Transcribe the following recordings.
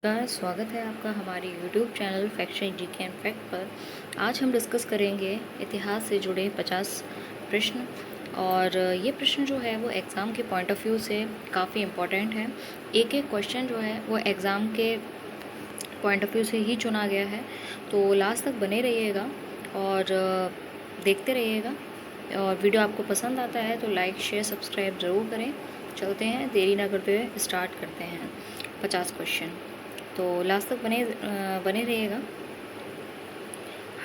नमस्कार, स्वागत है आपका हमारे YouTube channel faction GK and fact पर। आज हम डिस्कस करेंगे इतिहास से जुड़े 50 प्रश्न। और ये प्रश्न जो है वो एग्ज़ाम के पॉइंट ऑफ व्यू से काफ़ी इम्पोर्टेंट है। एक एक क्वेश्चन जो है वो एग्ज़ाम के पॉइंट ऑफ व्यू से ही चुना गया है। तो लास्ट तक बने रहिएगा और देखते रहिएगा। और वीडियो आपको पसंद आता है तो लाइक शेयर सब्सक्राइब ज़रूर करें। चलते हैं, देरी ना करते हुए स्टार्ट करते हैं 50 क्वेश्चन। तो लास्ट तक बने रहिएगा।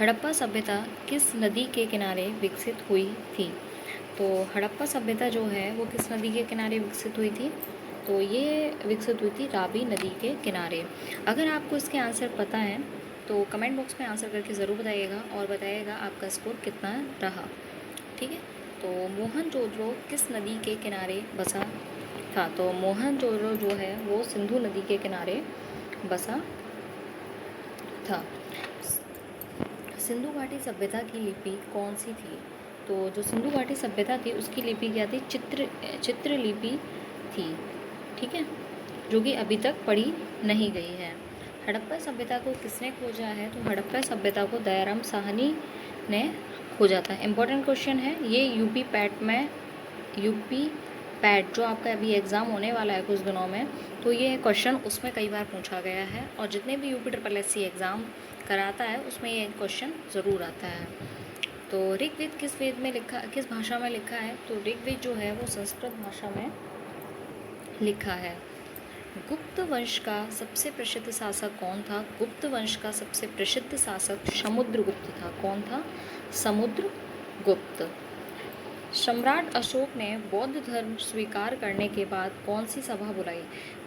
हड़प्पा सभ्यता किस नदी के किनारे विकसित हुई थी? तो हड़प्पा सभ्यता जो है वो किस नदी के किनारे विकसित हुई थी? तो ये विकसित हुई थी रावी नदी के किनारे। अगर आपको इसके आंसर पता है तो कमेंट बॉक्स में आंसर करके ज़रूर बताइएगा और बताइएगा आपका स्कोर कितना रहा। ठीक है, तो मोहनजोदड़ो किस नदी के किनारे बसा था? तो मोहनजोदड़ो जो है वो सिंधु नदी के किनारे बसा था। सिंधु घाटी सभ्यता की लिपि कौन सी थी? तो जो सिंधु घाटी सभ्यता थी उसकी लिपि क्या थी? चित्र लिपि थी। ठीक है, जो कि अभी तक पढ़ी नहीं गई है। हड़प्पा सभ्यता को किसने खोजा है? तो हड़प्पा सभ्यता को दयाराम साहनी ने खोजा था। इम्पोर्टेंट क्वेश्चन है ये यूपी पैट जो आपका अभी एग्ज़ाम होने वाला है कुछ दिनों में, तो ये क्वेश्चन उसमें कई बार पूछा गया है। और जितने भी UP triple S C exam कराता है उसमें ये क्वेश्चन ज़रूर आता है। तो ऋग्वेद किस भाषा में लिखा है? तो ऋग्वेद जो है वो संस्कृत भाषा में लिखा है। गुप्त वंश का सबसे प्रसिद्ध शासक कौन था? गुप्त वंश का सबसे प्रसिद्ध शासक समुद्रगुप्त था। कौन था? समुद्रगुप्त। सम्राट अशोक ने बौद्ध धर्म स्वीकार करने के बाद कौन सी सभा बुलाई?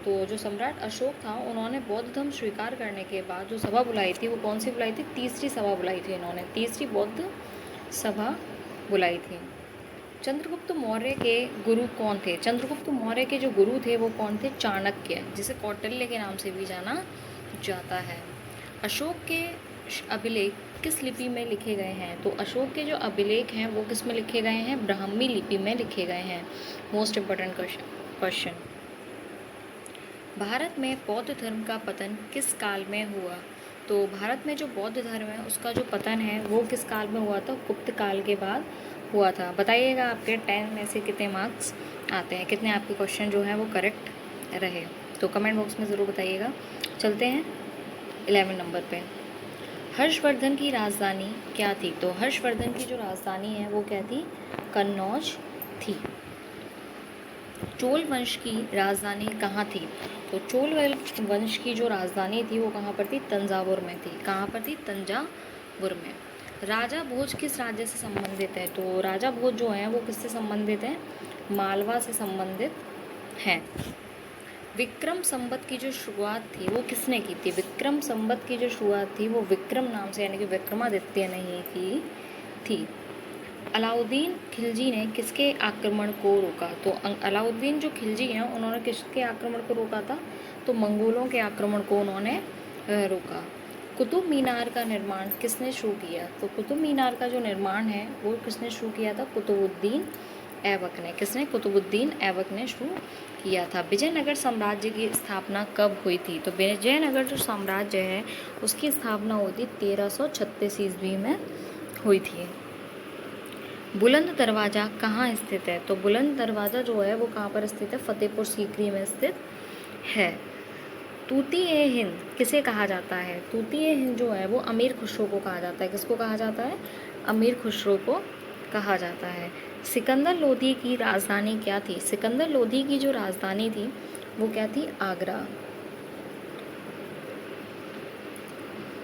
तो जो सम्राट अशोक था उन्होंने बौद्ध धर्म स्वीकार करने के बाद जो सभा बुलाई थी वो कौन सी बुलाई थी? तीसरी सभा बुलाई थी इन्होंने, तीसरी बौद्ध सभा बुलाई थी। चंद्रगुप्त मौर्य के गुरु कौन थे? चंद्रगुप्त मौर्य के जो गुरु थे वो कौन थे? चाणक्य, जिसे कौटिल्य के नाम से भी जाना जाता है। अशोक के अभिलेख किस लिपि में लिखे गए हैं? तो अशोक के जो अभिलेख हैं वो किस में लिखे गए हैं? ब्राह्मी लिपि में लिखे गए हैं। Most important question. भारत में बौद्ध धर्म का पतन किस काल में हुआ? तो भारत में जो बौद्ध धर्म है उसका जो पतन है वो किस काल में हुआ था? गुप्त काल के बाद हुआ था। बताइएगा आपके 10 में से कितने मार्क्स आते हैं, कितने आपके क्वेश्चन जो हैं वो करेक्ट रहे। तो कमेंट बॉक्स में ज़रूर बताइएगा। चलते हैं 11 नंबर पे। हर्षवर्धन की राजधानी क्या थी? तो हर्षवर्धन की जो राजधानी है वो क्या थी? कन्नौज थी। चोल वंश की राजधानी कहाँ थी? तो चोल वंश की जो राजधानी थी वो कहाँ पर थी? तंजावुर में थी। कहाँ पर थी? तंजावुर में। राजा भोज किस राज्य से संबंधित है? तो राजा भोज जो हैं वो किससे संबंधित हैं? मालवा से संबंधित हैं। विक्रम संवत की जो शुरुआत थी वो किसने की थी? विक्रम संवत की जो शुरुआत थी वो विक्रम नाम से यानी कि विक्रमादित्य ने की थी। अलाउद्दीन खिलजी ने किसके आक्रमण को रोका? तो अलाउद्दीन जो खिलजी हैं उन्होंने किसके आक्रमण को रोका था? तो मंगोलों के आक्रमण को उन्होंने रोका। कुतुब मीनार का निर्माण किसने शुरू किया? तो कुतुब मीनार का जो निर्माण है वो किसने शुरू किया था? कुतुबुद्दीन ऐबक ने। किसने? कुतुबुद्दीन ऐबक ने शुरू किया था। विजयनगर साम्राज्य की स्थापना कब हुई थी? तो विजयनगर जो साम्राज्य है उसकी स्थापना हुई थी 1336 ईस्वी में हुई थी। बुलंद दरवाज़ा कहाँ स्थित है? तो बुलंद दरवाज़ा जो है वो कहाँ पर स्थित है? फतेहपुर सीकरी में स्थित है। तूती-ए हिंद किसे कहा जाता है? तूती-ए हिंद जो है वो अमीर खुसरो को कहा जाता है। किसको कहा जाता है? अमीर खुसरो को कहा जाता है। सिकंदर लोधी की राजधानी क्या थी? सिकंदर लोधी की जो राजधानी थी वो क्या थी? आगरा।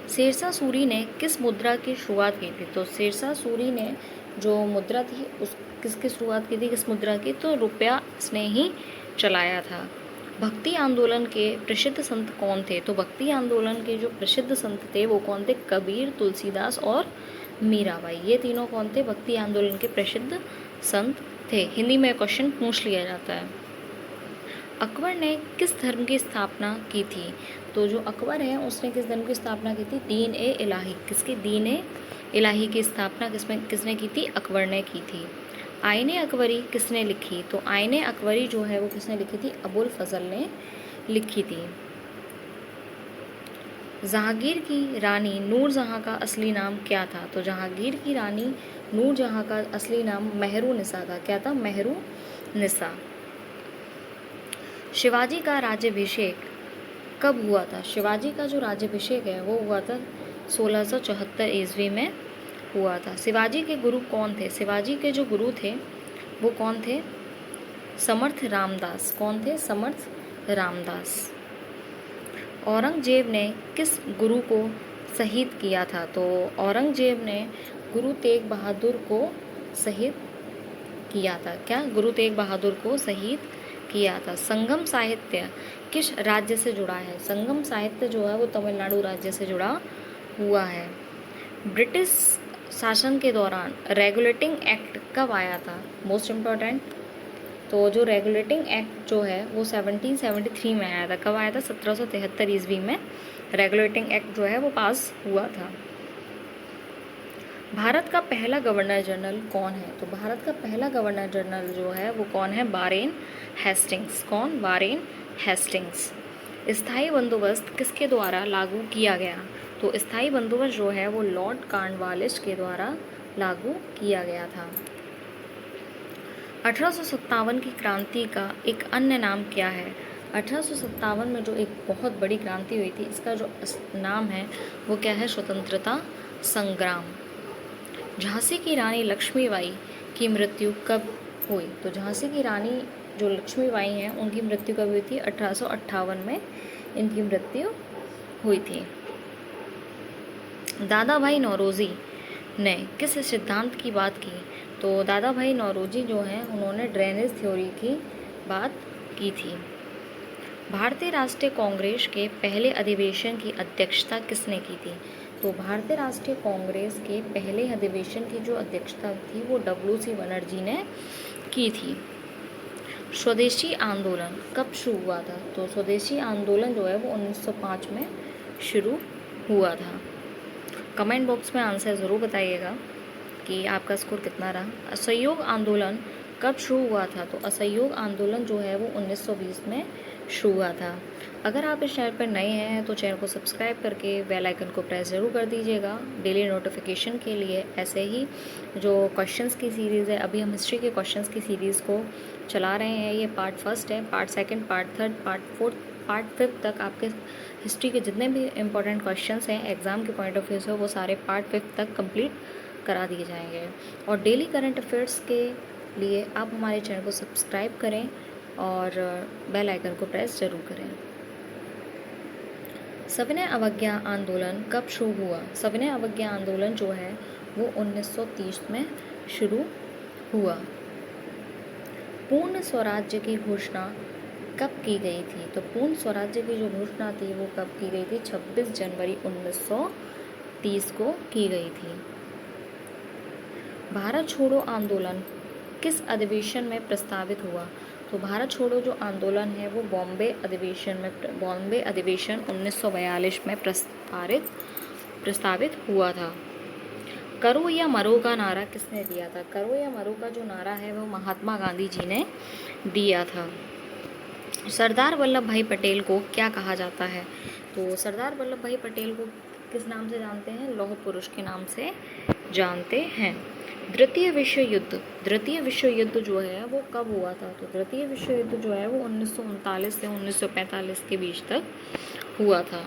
शेरशाह सूरी ने किस मुद्रा की शुरुआत की थी? तो शेरशाह सूरी ने जो मुद्रा थी उस किसकी शुरुआत की थी? किस मुद्रा की? तो रुपया इसने ही चलाया था। भक्ति आंदोलन के प्रसिद्ध संत कौन थे? तो भक्ति आंदोलन के जो प्रसिद्ध संत थे वो कौन थे? कबीर, तुलसीदास और मीराबाई। ये तीनों कौन थे? भक्ति आंदोलन के प्रसिद्ध संत थे। हिंदी में क्वेश्चन पूछ लिया जाता है। अकबर ने किस धर्म की स्थापना की थी? तो जो अकबर है उसने किस धर्म की स्थापना की थी? दीन ए इलाही। किसकी? दीन ए इलाही की स्थापना किसने की थी? अकबर ने की थी। आईने अकबरी किसने लिखी? तो आईने अकबरी जो है वो किसने लिखी थी? अबुल फजल ने लिखी थी। जहांगीर की रानी नूरजहां का असली नाम क्या था? तो जहांगीर की रानी नूरजहां का असली नाम मेहरुनिसा था। क्या था? मेहरुनिसा। शिवाजी का राज्याभिषेक कब हुआ था? शिवाजी का जो राज्याभिषेक है वो हुआ था 1674 ईस्वी में हुआ था। शिवाजी के गुरु कौन थे? शिवाजी के जो गुरु थे वो कौन थे? समर्थ रामदास। कौन थे? समर्थ रामदास। औरंगजेब ने किस गुरु को शहीद किया था? तो औरंगजेब ने गुरु तेग बहादुर को शहीद किया था। क्या? गुरु तेग बहादुर को शहीद किया था। संगम साहित्य किस राज्य से जुड़ा है? संगम साहित्य जो है वो तमिलनाडु राज्य से जुड़ा हुआ है। ब्रिटिश शासन के दौरान रेगुलेटिंग एक्ट कब आया था? Most important. तो जो रेगुलेटिंग एक्ट जो है वो 1773 में आया था। कब आया था? 1773 ईस्वी में रेगुलेटिंग एक्ट जो है वो पास हुआ था। भारत का पहला गवर्नर जनरल कौन है? तो भारत का पहला गवर्नर जनरल जो है वो कौन है? Warren Hastings. कौन? Warren Hastings. स्थायी बंदोबस्त किसके द्वारा लागू किया गया? तो स्थायी बंदोबस्त जो है वो लॉर्ड कॉर्नवालिस के द्वारा लागू किया गया था। 1857 की क्रांति का एक अन्य नाम क्या है? 1857 में जो एक बहुत बड़ी क्रांति हुई थी इसका जो नाम है वो क्या है? स्वतंत्रता संग्राम। झांसी की रानी लक्ष्मीबाई की मृत्यु कब हुई? तो झांसी की रानी जो लक्ष्मीबाई हैं उनकी मृत्यु कब हुई थी? 1858 में इनकी मृत्यु हुई थी। दादा भाई नौरोजी ने किस सिद्धांत की बात की? तो दादा भाई नौरोजी जो हैं उन्होंने ड्रेनेज थ्योरी की बात की थी। भारतीय राष्ट्रीय कांग्रेस के पहले अधिवेशन की अध्यक्षता किसने की थी? तो भारतीय राष्ट्रीय कांग्रेस के पहले अधिवेशन की जो अध्यक्षता थी वो WC बनर्जी ने की थी। स्वदेशी आंदोलन कब शुरू हुआ था? तो स्वदेशी आंदोलन जो है वो 1905 में शुरू हुआ था। कमेंट बॉक्स में आंसर ज़रूर बताइएगा कि आपका स्कोर कितना रहा। असहयोग आंदोलन कब शुरू हुआ था? तो असहयोग आंदोलन जो है वो 1920 में शुरू हुआ था। अगर आप इस चैनल पर नए हैं तो चैनल को सब्सक्राइब करके बेल आइकन को प्रेस ज़रूर कर दीजिएगा डेली नोटिफिकेशन के लिए। ऐसे ही जो क्वेश्चंस की सीरीज़ है, अभी हम हिस्ट्री के क्वेश्चंस की सीरीज़ को चला रहे हैं। ये पार्ट फर्स्ट है, part second, part third, part fourth, part fifth तक आपके हिस्ट्री के जितने भी इंपॉर्टेंट क्वेश्चंस हैं एग्ज़ाम के पॉइंट ऑफ व्यू से वो सारे पार्ट फिफ्थ तक कंप्लीट करा दिए जाएंगे। और डेली करंट अफेयर्स के लिए आप हमारे चैनल को सब्सक्राइब करें और बेल आइकन को प्रेस ज़रूर करें। सविनय अवज्ञा आंदोलन कब शुरू हुआ? सविनय अवज्ञा आंदोलन जो है वो 1930 में शुरू हुआ। पूर्ण स्वराज्य की घोषणा कब की गई थी? तो पूर्ण स्वराज्य की जो घोषणा थी वो कब की गई थी? 26 जनवरी 1930 को की गई थी। भारत छोड़ो आंदोलन किस अधिवेशन में प्रस्तावित हुआ? तो भारत छोड़ो जो आंदोलन है वो बॉम्बे अधिवेशन 1942 में प्रस्तावित हुआ था। करो या मरो का नारा किसने दिया था? करो या मरो का जो नारा है वो महात्मा गांधी जी ने दिया था। सरदार वल्लभ भाई पटेल को क्या कहा जाता है? तो सरदार वल्लभ भाई पटेल को किस नाम से जानते हैं? लौह पुरुष के नाम से जानते हैं। द्वितीय विश्व युद्ध जो है वो कब हुआ था? तो द्वितीय विश्व युद्ध जो है वो 1939 से 1945 के बीच तक हुआ था।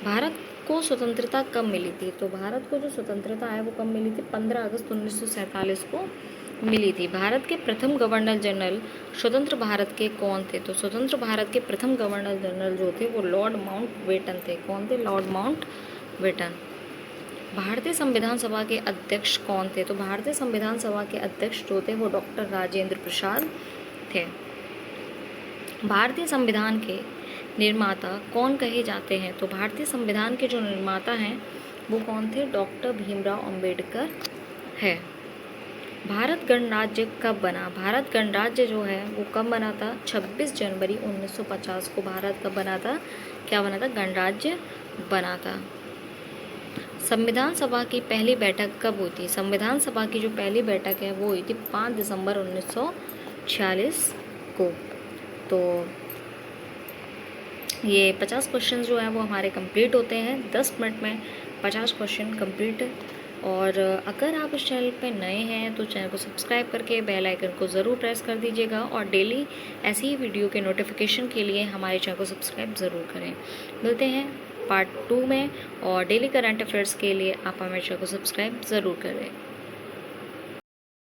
भारत को स्वतंत्रता कब मिली थी? तो भारत को जो स्वतंत्रता है वो कब मिली थी? 15 अगस्त 1947 को मिली थी। भारत के प्रथम गवर्नर जनरल स्वतंत्र भारत के कौन थे? तो स्वतंत्र भारत के प्रथम गवर्नर जनरल जो थे वो लॉर्ड माउंटबेटन थे। कौन थे? Lord Mountbatten. भारतीय संविधान सभा के अध्यक्ष कौन थे? तो भारतीय संविधान सभा के अध्यक्ष जो थे वो डॉक्टर राजेंद्र प्रसाद थे। भारतीय संविधान के निर्माता कौन कहे जाते हैं? तो भारतीय संविधान के जो निर्माता हैं वो कौन थे? डॉक्टर भीमराव अंबेडकर है। भारत गणराज्य कब बना? भारत गणराज्य जो है वो कब बना था? 26 जनवरी 1950 को भारत कब बना था? क्या बना था? गणराज्य बना था। संविधान सभा की पहली बैठक कब हुई थी? संविधान सभा की जो पहली बैठक है वो हुई थी 5 दिसंबर 1946 को। तो ये 50 क्वेश्चन जो है वो हमारे कंप्लीट होते हैं 10 मिनट में 50 क्वेश्चन कंप्लीट। और अगर आप इस चैनल पे नए हैं तो चैनल को सब्सक्राइब करके बेल आइकन को ज़रूर प्रेस कर दीजिएगा और डेली ऐसी ही वीडियो के नोटिफिकेशन के लिए हमारे चैनल को सब्सक्राइब ज़रूर करें। मिलते हैं पार्ट 2 में, और डेली करंट अफेयर्स के लिए आप हमारे चैनल को सब्सक्राइब ज़रूर करें।